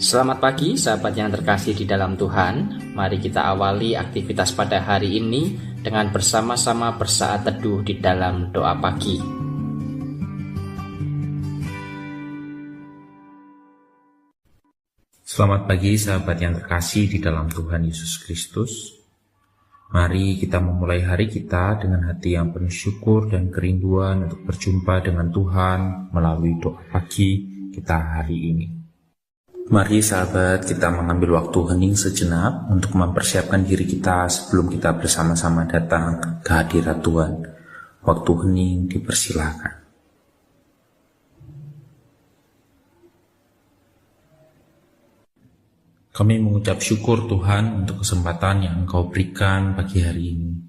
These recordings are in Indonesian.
Selamat pagi sahabat yang terkasih di dalam Tuhan. Mari kita awali aktivitas pada hari ini dengan bersama-sama bersaat teduh di dalam doa pagi. Selamat pagi sahabat yang terkasih di dalam Tuhan Yesus Kristus. Mari kita memulai hari kita dengan hati yang penuh syukur dan kerinduan untuk berjumpa dengan Tuhan melalui doa pagi kita hari ini. Mari sahabat kita mengambil waktu hening sejenak untuk mempersiapkan diri kita sebelum kita bersama-sama datang ke hadirat Tuhan. Waktu hening dipersilahkan. Kami mengucap syukur Tuhan untuk kesempatan yang Engkau berikan pagi hari ini.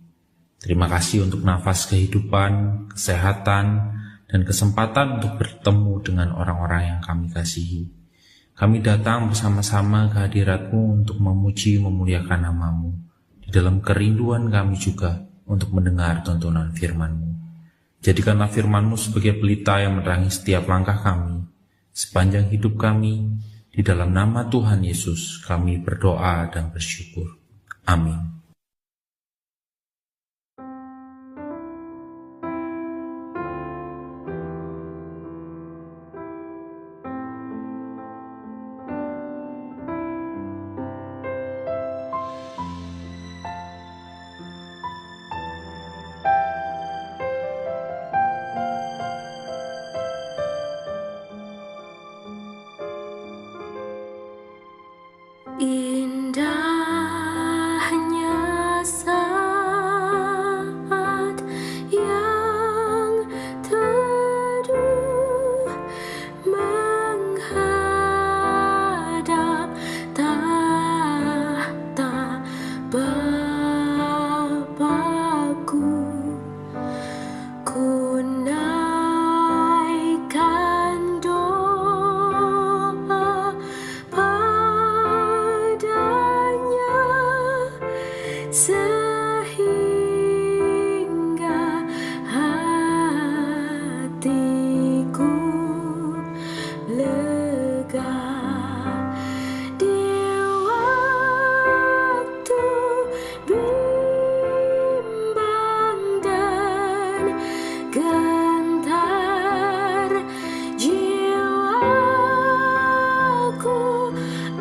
Terima kasih untuk nafas kehidupan, kesehatan, dan kesempatan untuk bertemu dengan orang-orang yang kami kasihi. Kami datang bersama-sama ke hadirat-Mu untuk memuji memuliakan nama-Mu. Di dalam kerinduan kami juga untuk mendengar tuntunan firman-Mu. Jadikanlah firman-Mu sebagai pelita yang menerangi setiap langkah kami, sepanjang hidup kami. Di dalam nama Tuhan Yesus kami berdoa dan bersyukur. Amin. Indahnya saat yang teduh menghadap tahta Bapa-Ku. Ku naikkan doa padanya sehingga hatiku lega. Di waktu bimbang dan gentar, jiwaku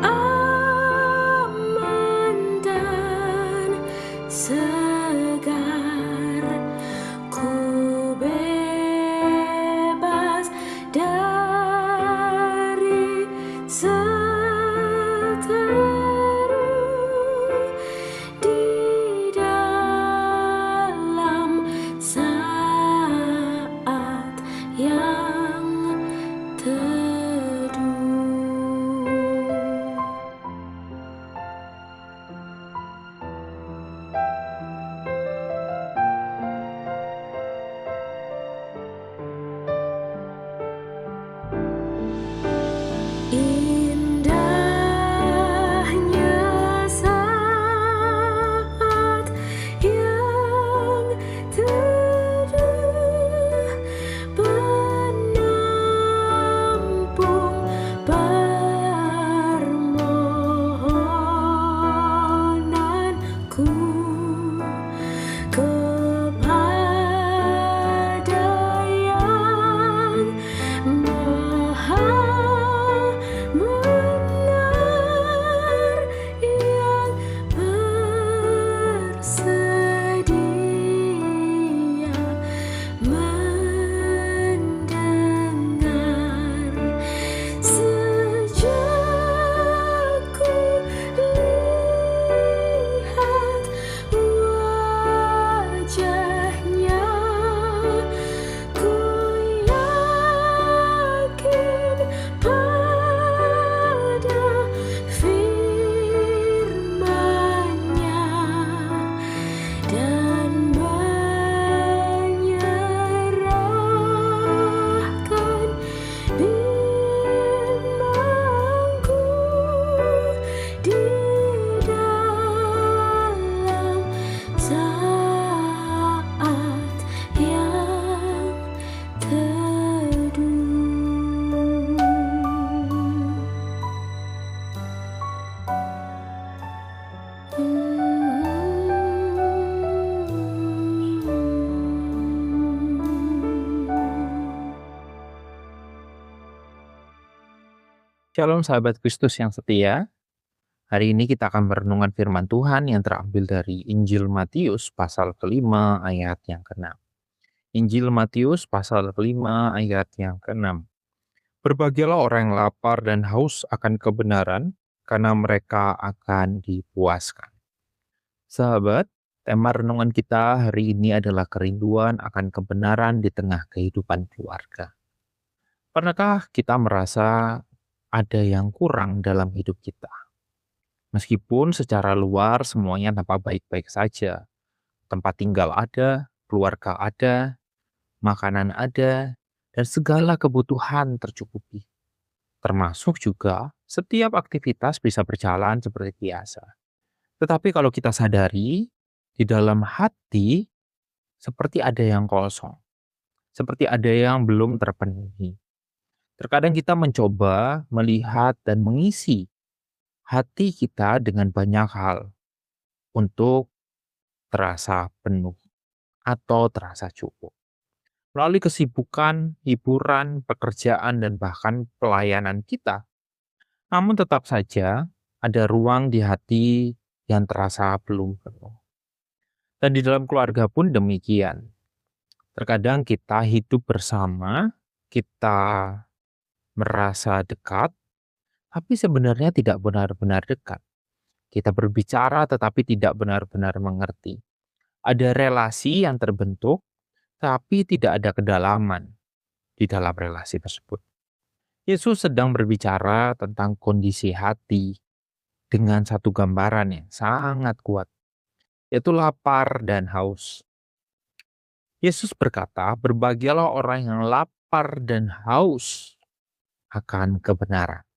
aman dan segar. Ku bebas dari seteru di dalam saat yang teduh. Indahnya saat yang teduh benar Shalom sahabat Kristus yang setia. Hari ini kita akan merenungkan firman Tuhan yang terambil dari Injil Matius pasal kelima ayat yang ke-6. Injil Matius pasal kelima ayat yang ke-6. Berbahagialah orang yang lapar dan haus akan kebenaran, karena mereka akan dipuaskan. Sahabat, tema renungan kita hari ini adalah kerinduan akan kebenaran di tengah kehidupan keluarga. Pernahkah kita merasa ada yang kurang dalam hidup kita? Meskipun secara luar semuanya tampak baik-baik saja. Tempat tinggal ada, keluarga ada, makanan ada, dan segala kebutuhan tercukupi. Termasuk juga setiap aktivitas bisa berjalan seperti biasa. Tetapi kalau kita sadari, di dalam hati seperti ada yang kosong. Seperti ada yang belum terpenuhi. Terkadang kita mencoba melihat dan mengisi hati kita dengan banyak hal untuk terasa penuh atau terasa cukup. Melalui kesibukan, hiburan, pekerjaan, dan bahkan pelayanan kita. Namun tetap saja ada ruang di hati yang terasa belum penuh. Dan di dalam keluarga pun demikian. Terkadang kita hidup bersama, kita merasa dekat, tapi sebenarnya tidak benar-benar dekat. Kita berbicara tetapi tidak benar-benar mengerti. Ada relasi yang terbentuk, tapi tidak ada kedalaman di dalam relasi tersebut. Yesus sedang berbicara tentang kondisi hati dengan satu gambaran yang sangat kuat, yaitu lapar dan haus. Yesus berkata, berbahagialah orang yang lapar dan haus akan kebenaran.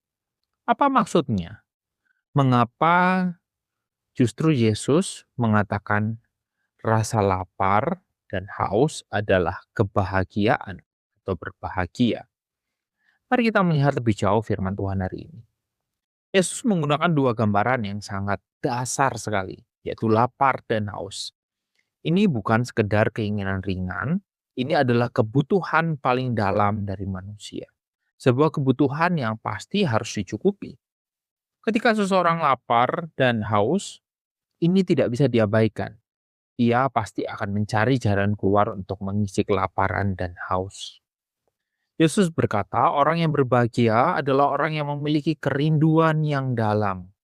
Apa maksudnya? Mengapa justru Yesus mengatakan rasa lapar dan haus adalah kebahagiaan atau berbahagia? Mari kita melihat lebih jauh firman Tuhan hari ini. Yesus menggunakan dua gambaran yang sangat dasar sekali, yaitu lapar dan haus. Ini bukan sekedar keinginan ringan, ini adalah kebutuhan paling dalam dari manusia. Sebuah kebutuhan yang pasti harus dicukupi. Ketika seseorang lapar dan haus, ini tidak bisa diabaikan. Ia pasti akan mencari jalan keluar untuk mengisi kelaparan dan haus. Yesus berkata, orang yang berbahagia adalah orang yang memiliki kerinduan yang dalam.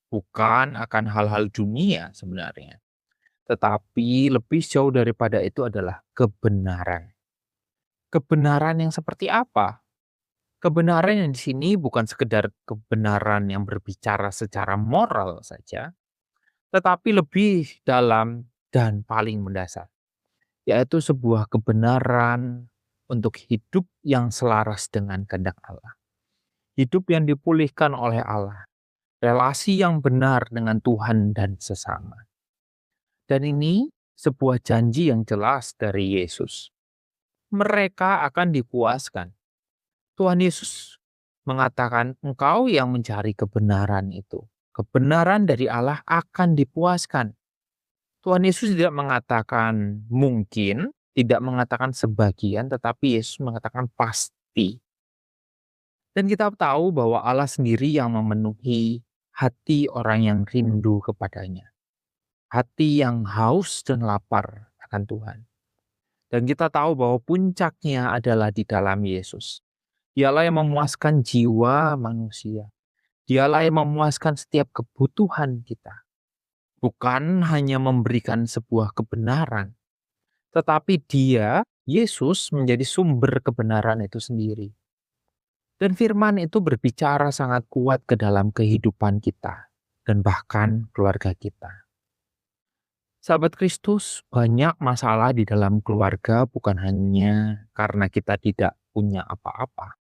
Bukan akan hal-hal dunia sebenarnya. Tetapi lebih jauh daripada itu adalah kebenaran. Kebenaran yang seperti apa? Kebenaran yang di sini bukan sekedar kebenaran yang berbicara secara moral saja, tetapi lebih dalam dan paling mendasar, yaitu sebuah kebenaran untuk hidup yang selaras dengan kehendak Allah. Hidup yang dipulihkan oleh Allah, relasi yang benar dengan Tuhan dan sesama. Dan ini sebuah janji yang jelas dari Yesus. Mereka akan dipuaskan. Tuhan Yesus mengatakan, engkau yang mencari kebenaran itu. Kebenaran dari Allah akan dipuaskan. Tuhan Yesus tidak mengatakan mungkin, tidak mengatakan sebagian, tetapi Yesus mengatakan pasti. Dan kita tahu bahwa Allah sendiri yang memenuhi hati orang yang rindu kepadanya. Hati yang haus dan lapar akan Tuhan. Dan kita tahu bahwa puncaknya adalah di dalam Yesus. Dialah yang memuaskan jiwa manusia. Dialah yang memuaskan setiap kebutuhan kita. Bukan hanya memberikan sebuah kebenaran, tetapi Dia, Yesus, menjadi sumber kebenaran itu sendiri. Dan firman itu berbicara sangat kuat ke dalam kehidupan kita dan bahkan keluarga kita. Sahabat Kristus, banyak masalah di dalam keluarga bukan hanya karena kita tidak punya apa-apa,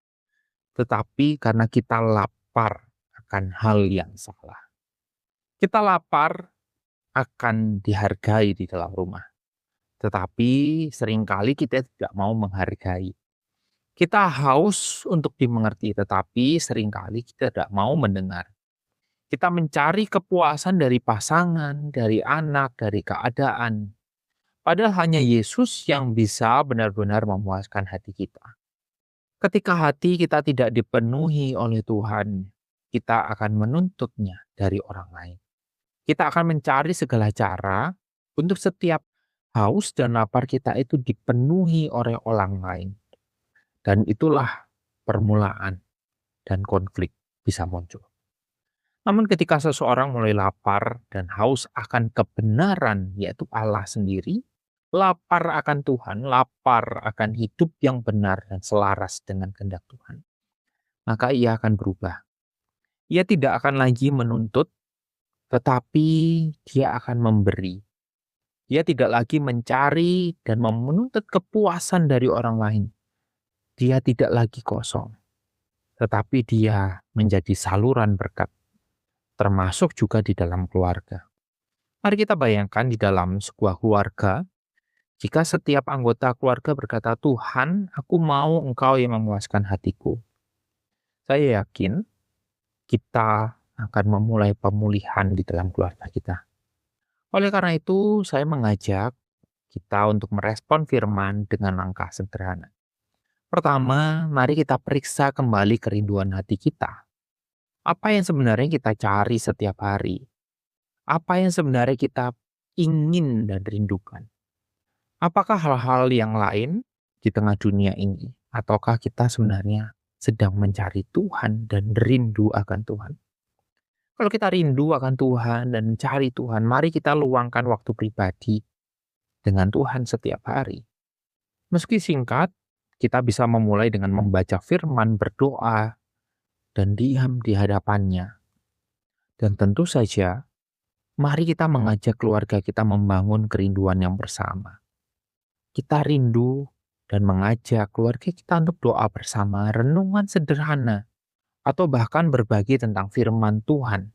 tetapi karena kita lapar akan hal yang salah. Kita lapar akan dihargai di dalam rumah, tetapi seringkali kita tidak mau menghargai. Kita haus untuk dimengerti, tetapi seringkali kita tidak mau mendengar. Kita mencari kepuasan dari pasangan, dari anak, dari keadaan. Padahal hanya Yesus yang bisa benar-benar memuaskan hati kita. Ketika hati kita tidak dipenuhi oleh Tuhan, kita akan menuntutnya dari orang lain. Kita akan mencari segala cara untuk setiap haus dan lapar kita itu dipenuhi oleh orang lain. Dan itulah permulaan dan konflik bisa muncul. Namun ketika seseorang mulai lapar dan haus akan kebenaran, yaitu Allah sendiri, lapar akan Tuhan, lapar akan hidup yang benar dan selaras dengan kehendak Tuhan, maka ia akan berubah. Ia tidak akan lagi menuntut, tetapi dia akan memberi. Dia tidak lagi mencari dan menuntut kepuasan dari orang lain. Dia tidak lagi kosong, tetapi dia menjadi saluran berkat, termasuk juga di dalam keluarga. Mari kita bayangkan di dalam sebuah keluarga, jika setiap anggota keluarga berkata, Tuhan, aku mau Engkau yang memuaskan hatiku. Saya yakin kita akan memulai pemulihan di dalam keluarga kita. Oleh karena itu, saya mengajak kita untuk merespon firman dengan langkah sederhana. Pertama, mari kita periksa kembali kerinduan hati kita. Apa yang sebenarnya kita cari setiap hari? Apa yang sebenarnya kita ingin dan rindukan? Apakah hal-hal yang lain di tengah dunia ini? Ataukah kita sebenarnya sedang mencari Tuhan dan rindu akan Tuhan? Kalau kita rindu akan Tuhan dan mencari Tuhan, mari kita luangkan waktu pribadi dengan Tuhan setiap hari. Meski singkat, kita bisa memulai dengan membaca firman, berdoa, dan diam di hadapannya. Dan tentu saja, mari kita mengajak keluarga kita membangun kerinduan yang bersama. Kita rindu dan mengajak keluarga kita untuk doa bersama, renungan sederhana, atau bahkan berbagi tentang firman Tuhan.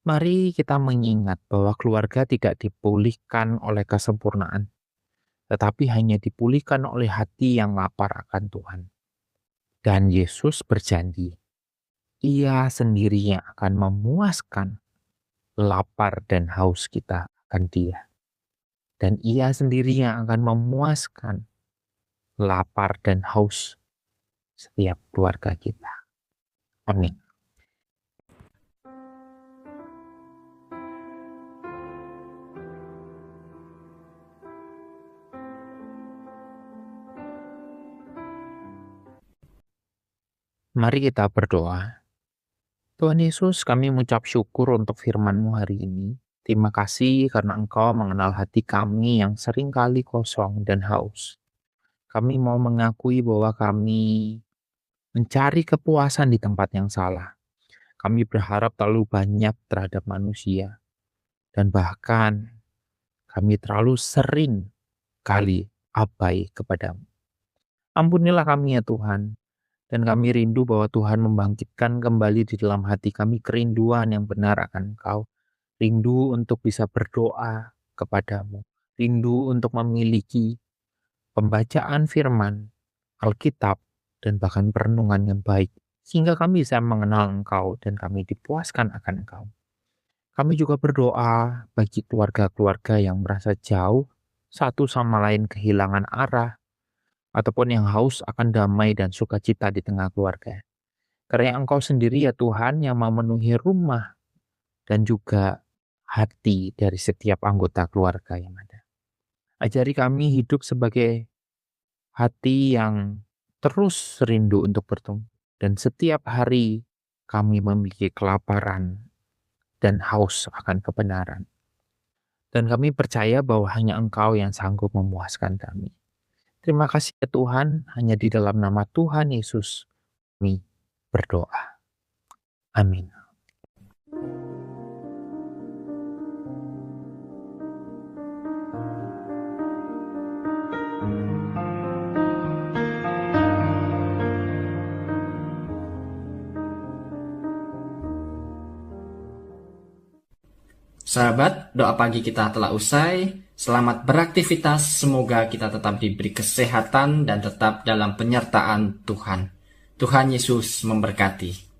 Mari kita mengingat bahwa keluarga tidak dipulihkan oleh kesempurnaan, tetapi hanya dipulihkan oleh hati yang lapar akan Tuhan. Dan Yesus berjanji, Ia sendiri yang akan memuaskan lapar dan haus kita akan Dia. Dan Ia sendiri yang akan memuaskan lapar dan haus setiap keluarga kita. Amin. Mari kita berdoa. Tuhan Yesus, kami mengucap syukur untuk firman-Mu hari ini. Terima kasih karena Engkau mengenal hati kami yang seringkali kosong dan haus. Kami mau mengakui bahwa kami mencari kepuasan di tempat yang salah. Kami berharap terlalu banyak terhadap manusia. Dan bahkan kami terlalu sering kali abai kepadamu. Ampunilah kami ya Tuhan. Dan kami rindu bahwa Tuhan membangkitkan kembali di dalam hati kami kerinduan yang benar akan Engkau. Rindu untuk bisa berdoa kepadamu. Rindu untuk memiliki pembacaan firman, Alkitab, dan bahkan perenungan yang baik. Sehingga kami bisa mengenal Engkau dan kami dipuaskan akan Engkau. Kami juga berdoa bagi keluarga-keluarga yang merasa jauh, satu sama lain kehilangan arah, ataupun yang haus akan damai dan sukacita di tengah keluarga. Karena Engkau sendiri ya Tuhan yang memenuhi rumah dan juga hati dari setiap anggota keluarga yang ada. Ajari kami hidup sebagai hati yang terus rindu untuk bertemu. Dan setiap hari kami memiliki kelaparan dan haus akan kebenaran. Dan kami percaya bahwa hanya Engkau yang sanggup memuaskan kami. Terima kasih ya Tuhan, hanya di dalam nama Tuhan Yesus kami berdoa. Amin. Sahabat, doa pagi kita telah usai. Selamat beraktivitas, semoga kita tetap diberi kesehatan dan tetap dalam penyertaan Tuhan. Tuhan Yesus memberkati.